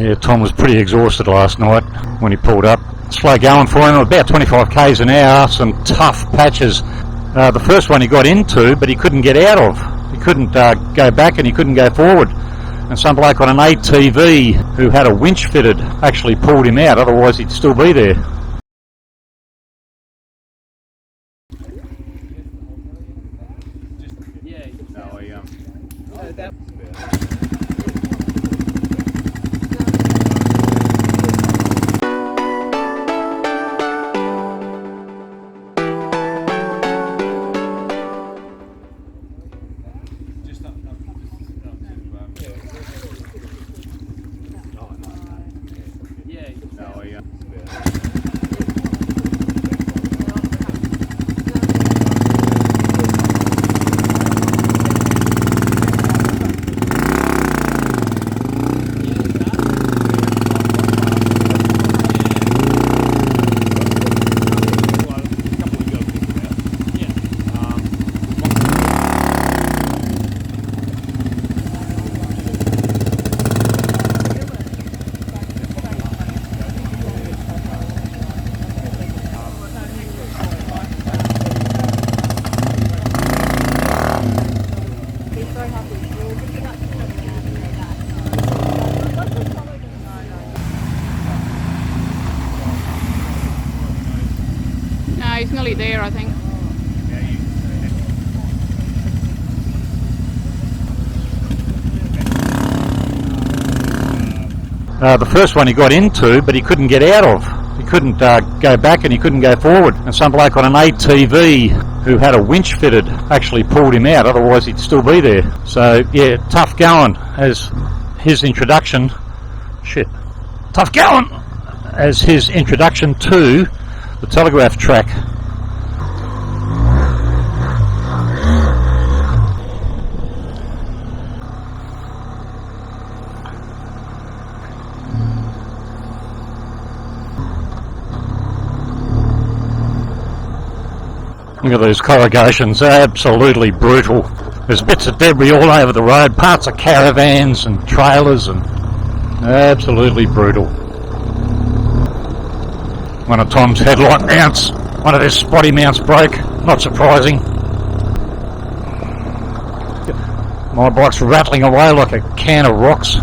Yeah, Tom was pretty exhausted last night when he pulled up. Slow going for him, about 25 k's an hour, some tough patches. The first one he got into, but he couldn't get out of. He couldn't go back and he couldn't go forward. And some bloke on an ATV who had a winch fitted actually pulled him out, otherwise he'd still be there. He's nearly there, I think. The first one he got into, but he couldn't get out of. He couldn't go back and he couldn't go forward. And some bloke on an ATV who had a winch fitted actually pulled him out, otherwise he'd still be there. So yeah, tough going as his introduction. Tough going as his introduction to the Telegraph Track. Look at these corrugations, absolutely brutal. There's bits of debris all over the road, parts of caravans and trailers, and absolutely brutal. One of Tom's headlight mounts, one of his spotty mounts broke, not surprising. My bike's rattling away like a can of rocks.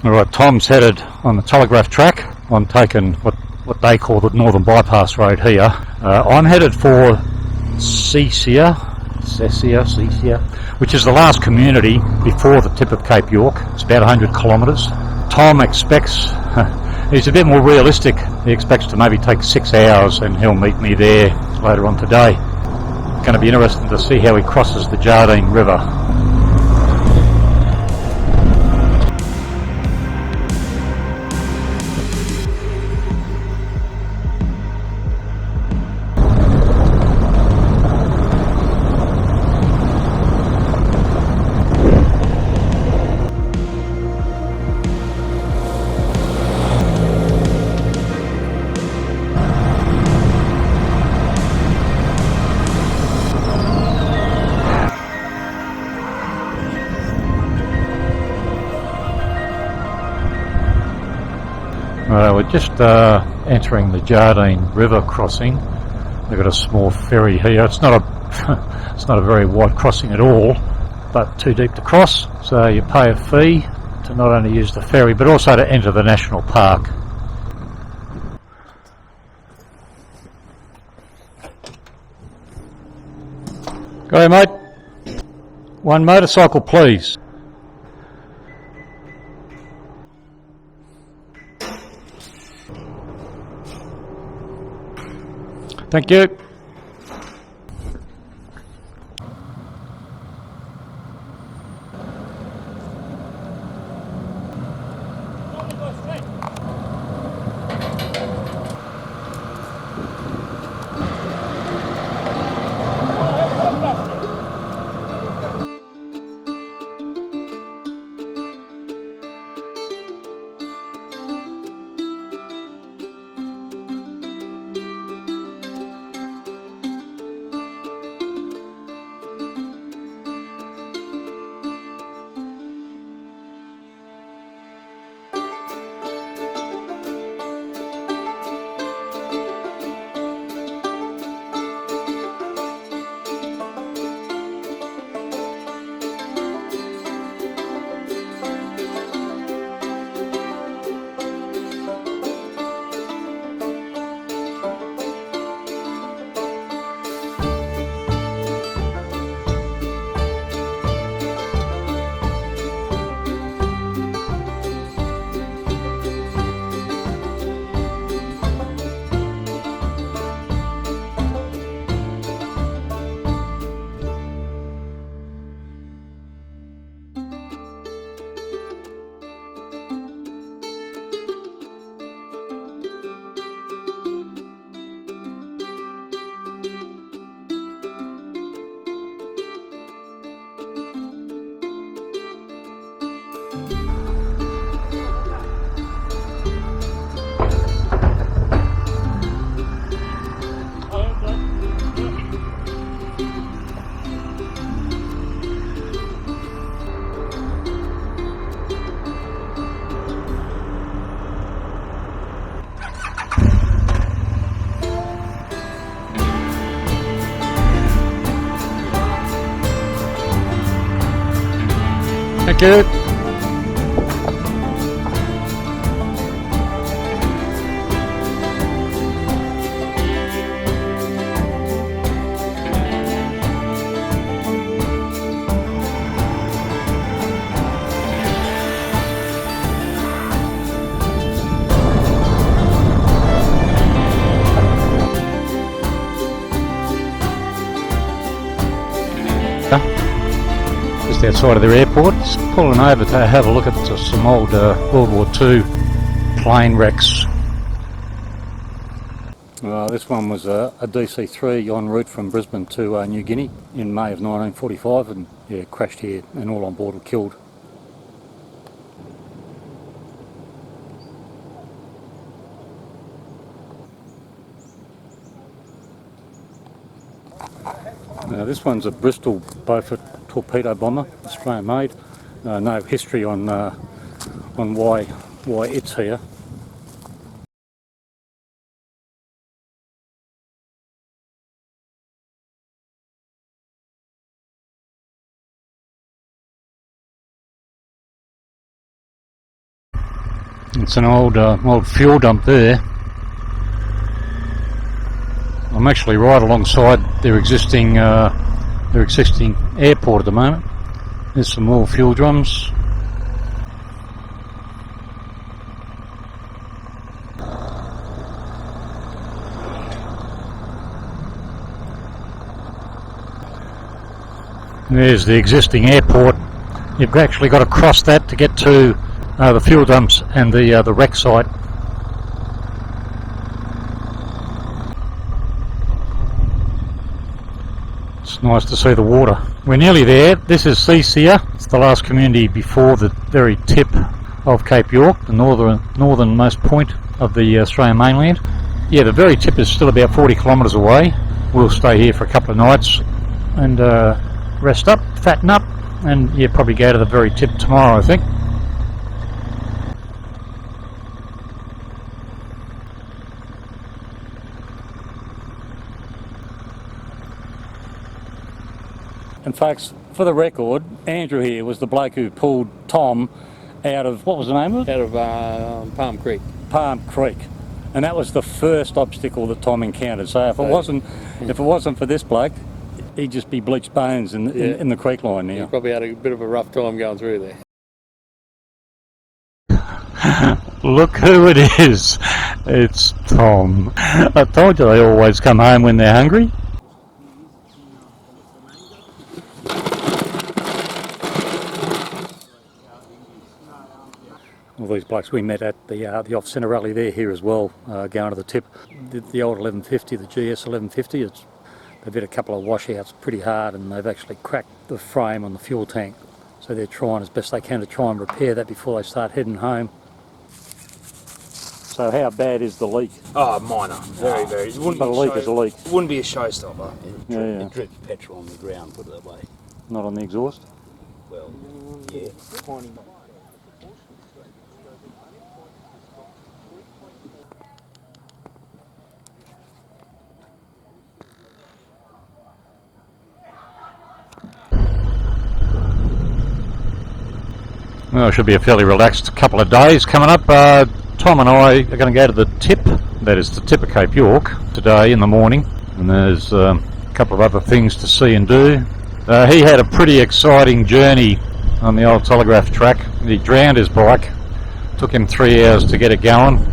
Alright, Tom's headed on the Telegraph Track. I'm taking what they call the Northern Bypass Road here. I'm headed for Cecia, which is the last community before the tip of Cape York. It's about 100 kilometres. Tom expects, he's a bit more realistic, he expects to maybe take 6 hours, and he'll meet me there later on today. It's going to be interesting to see how he crosses the Jardine River. just entering the Jardine River crossing. They've got a small ferry here. It's not a it's not a very wide crossing at all, but too deep to cross. So you pay a fee to not only use the ferry but also to enter the national park. Go ahead, mate. One motorcycle, please. Thank you. Thank you. Just outside of their airport, just pulling over to have a look at some old World War II plane wrecks. This one was a DC-3 en route from Brisbane to New Guinea in May of 1945, and yeah, crashed here and all on board were killed. Now this one's a Bristol Beaufort torpedo bomber, Australian made. No history on why it's here. It's an old fuel dump there. I'm actually right alongside their existing airport at the moment. There's some more fuel drums. There's the existing airport. You've actually got to cross that to get to the fuel dumps and the wreck site. It's nice to see the water. We're nearly there. This is Cecia. It's the last community before the very tip of Cape York, the northernmost point of the Australian mainland. Yeah, the very tip is still about 40 kilometres away. We'll stay here for a couple of nights and rest up, fatten up, and yeah, probably go to the very tip tomorrow, I think. And folks, for the record, Andrew here was the bloke who pulled Tom out of, what was the name of it? Out of Palm Creek. Palm Creek. And that was the first obstacle that Tom encountered. So if it wasn't for this bloke, he'd just be bleached bones in the creek line now. He probably had a bit of a rough time going through there. Look who it is. It's Tom. I told you they always come home when they're hungry. All these blokes we met at the off-centre rally, they're here as well, going to the tip. The old 1150, the GS 1150, they've hit a couple of washouts pretty hard and they've actually cracked the frame on the fuel tank. So they're trying as best they can to try and repair that before they start heading home. So how bad is the leak? Oh, minor. Very, very. It wouldn't But a leak is a leak. It wouldn't be a showstopper. It drips petrol on the ground, put it that way. Not on the exhaust? Well, yeah. Well, it should be a fairly relaxed couple of days coming up. Tom and I are going to go to the tip, that is the tip of Cape York, today in the morning. And there's a couple of other things to see and do. He had a pretty exciting journey on the Ol Telegraph Track. He drowned his bike. Took him 3 hours to get it going.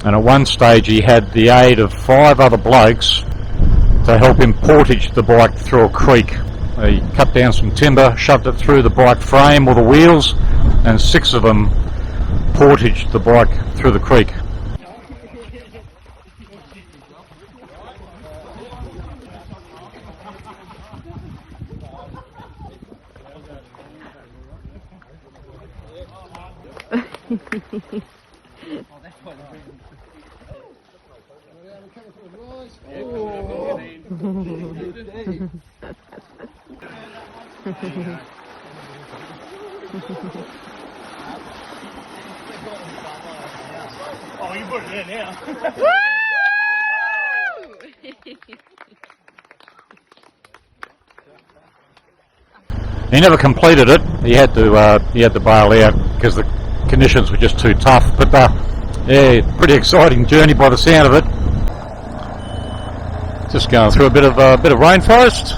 And at one stage he had the aid of 5 other blokes to help him portage the bike through a creek. He cut down some timber, shoved it through the bike frame or the wheels, and 6 of them portaged the bike through the creek. Oh, you put it in now. He never completed it. He had to bail out because the conditions were just too tough. But yeah, pretty exciting journey by the sound of it. Just going through a bit of rainforest.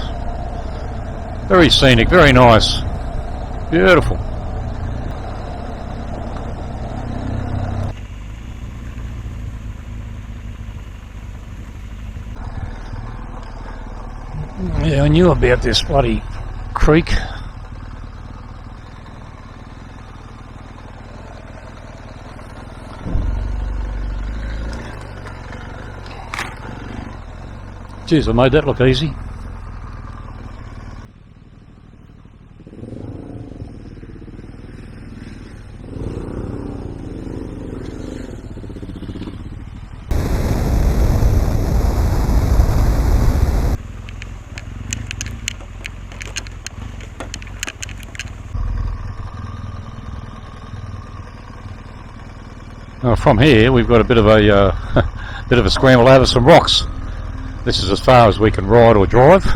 Very scenic, very nice, beautiful. Yeah, I knew about this bloody creek. Jeez, I made that look easy. From here, we've got a bit of a bit of a scramble over some rocks. This is as far as we can ride or drive.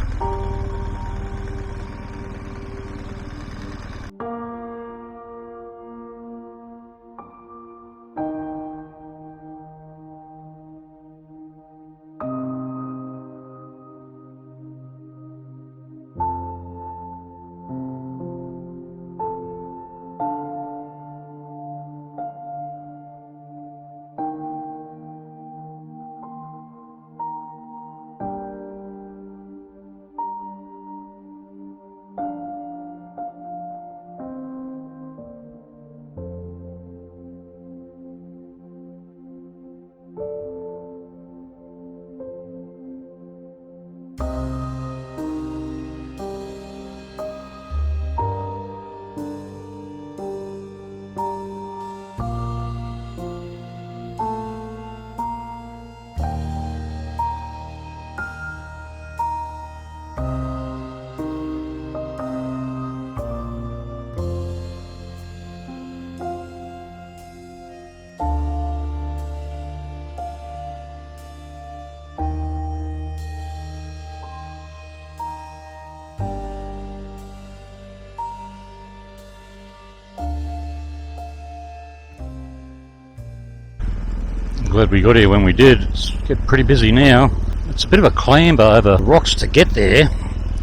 I'm glad we got here when we did. It's getting pretty busy now. It's a bit of a clamber over rocks to get there.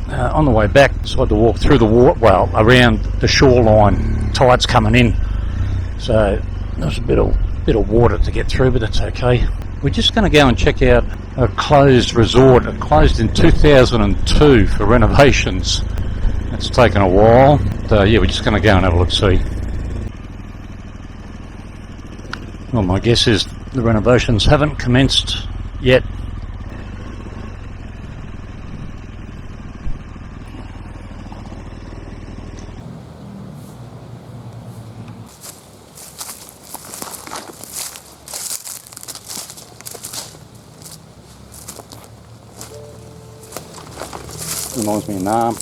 On the way back, so I had to walk through the water, well, around the shoreline. Tide's coming in, so there's a bit of water to get through, but that's okay. We're just going to go and check out a closed resort. It closed in 2002 for renovations. It's taken a while. Yeah, we're just going to go and have a look, see. Well, my guess is the renovations haven't commenced yet. Reminds me of Nam.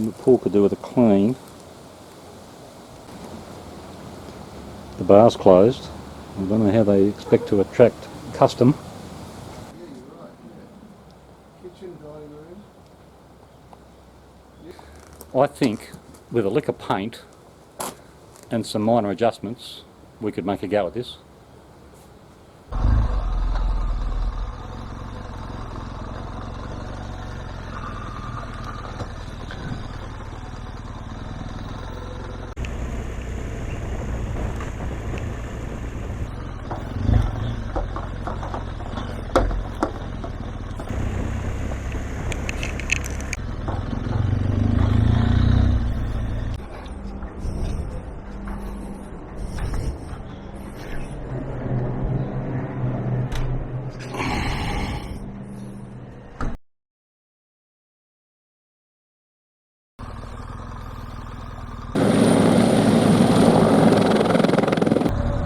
The pool could do with a clean. The bar's closed. I don't know how they expect to attract custom. I think with a lick of paint and some minor adjustments we could make a go at this.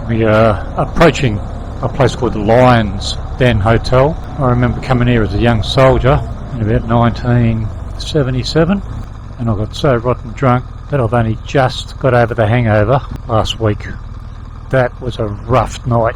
We are approaching a place called the Lions Den Hotel. I remember coming here as a young soldier in about 1977, and I got so rotten drunk that I've only just got over the hangover last week. That was a rough night.